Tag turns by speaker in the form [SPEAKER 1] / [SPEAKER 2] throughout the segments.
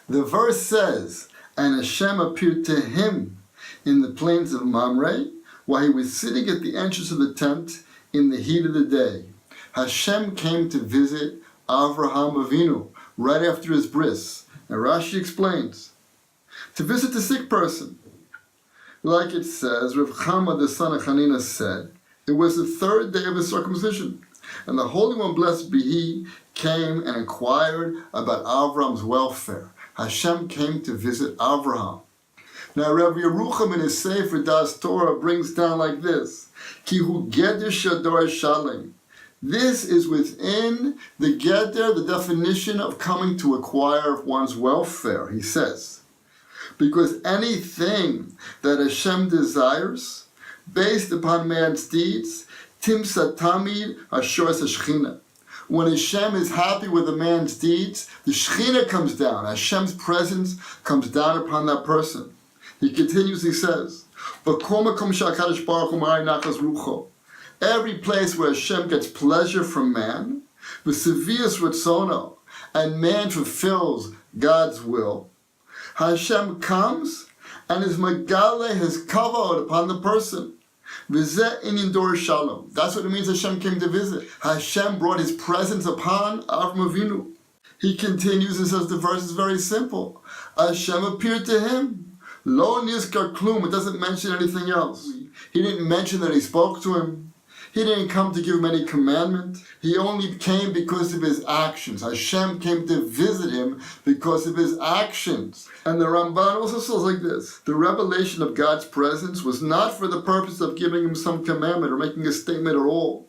[SPEAKER 1] The verse says, and Hashem appeared to him in the plains of Mamre while he was sitting at the entrance of the tent in the heat of the day. Hashem came to visit Avraham Avinu right after his bris. And Rashi explains, to visit the sick person. Like it says, Rav Chama the son of Hanina said, it was the third day of his circumcision. And the Holy One, blessed be He, came and inquired about Avraham's welfare. Hashem came to visit Avraham. Now Rabbi Yerucham in his Sefer Das Torah brings down like this, Ki hu geder shador shalem. This is within the geder, the definition of coming to acquire one's welfare, he says. Because anything that Hashem desires, based upon man's deeds, timsa tamid ashoras hashchina. When Hashem is happy with a man's deeds, the Shechina comes down. Hashem's presence comes down upon that person. He continues, he says, every place where Hashem gets pleasure from man, and man fulfills God's will, Hashem comes and is megale his kavod upon the person. That's what it means Hashem came to visit. Hashem brought his presence upon Avram Avinu. He continues and says the verse is very simple. Hashem appeared to him. Lo nizkar klum, it doesn't mention anything else. He didn't mention that he spoke to him. He didn't come to give him any commandment. He only came because of his actions. Hashem came to visit him because of his actions. And the Ramban also says like this, the revelation of God's presence was not for the purpose of giving him some commandment or making a statement at all.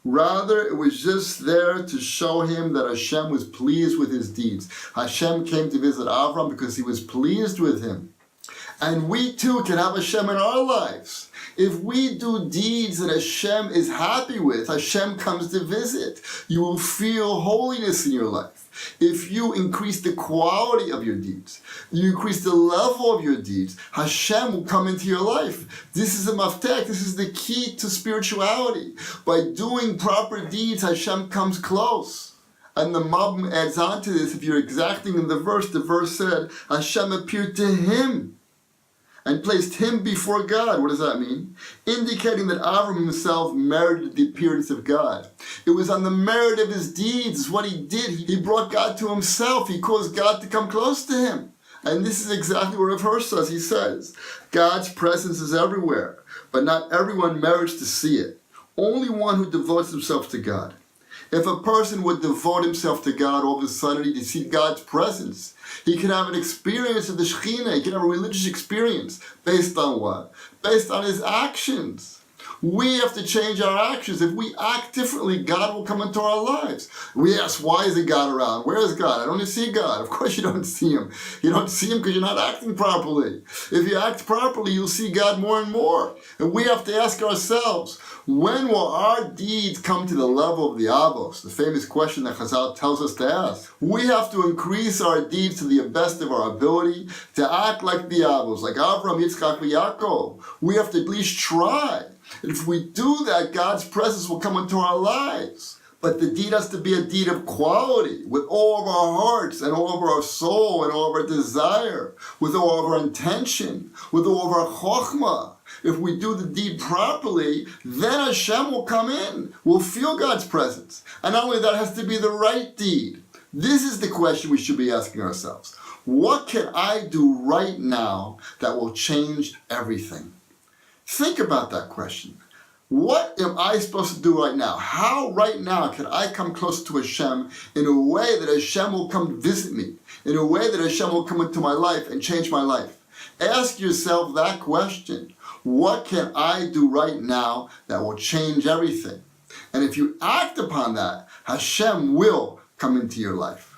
[SPEAKER 1] Rather, it was just there to show him that Hashem was pleased with his deeds. Hashem came to visit Avram because he was pleased with him. And we too can have Hashem in our lives. If we do deeds that Hashem is happy with, Hashem comes to visit. You will feel holiness in your life. If you increase the quality of your deeds, you increase the level of your deeds, Hashem will come into your life. This is a maftek, this is the key to spirituality. By doing proper deeds, Hashem comes close. And the Mabum adds on to this, if you're exacting in the verse said, Hashem appeared to him and placed him before God. What does that mean? Indicating that Avram himself merited the appearance of God. It was on the merit of his deeds, what he did. He brought God to himself. He caused God to come close to him. And this is exactly what Rav Hirsch says. He says, God's presence is everywhere, but not everyone merits to see it. Only one who devotes himself to God. If a person would devote himself to God, all of a sudden he'd see God's presence. He can have an experience of the Shekhinah. He can have a religious experience. Based on what? Based on his actions. We have to change our actions. If we act differently, God will come into our lives. We ask, why isn't God around? Where is God? I don't see God. Of course you don't see him. You don't see him because you're not acting properly. If you act properly, you'll see God more and more. And we have to ask ourselves, when will our deeds come to the level of the Avos? The famous question that Chazal tells us to ask. We have to increase our deeds to the best of our ability to act like the Avos, like Avraham, Yitzchak, and Yaakov. We have to at least try. And if we do that, God's presence will come into our lives. But the deed has to be a deed of quality, with all of our hearts, and all of our soul, and all of our desire, with all of our intention, with all of our chokhmah. If we do the deed properly, then Hashem will come in. We'll feel God's presence. And not only that, it has to be the right deed. This is the question we should be asking ourselves. What can I do right now that will change everything? Think about that question. What am I supposed to do right now? How right now can I come close to Hashem in a way that Hashem will come visit me, in a way that Hashem will come into my life and change my life? Ask yourself that question. What can I do right now that will change everything? And if you act upon that, Hashem will come into your life.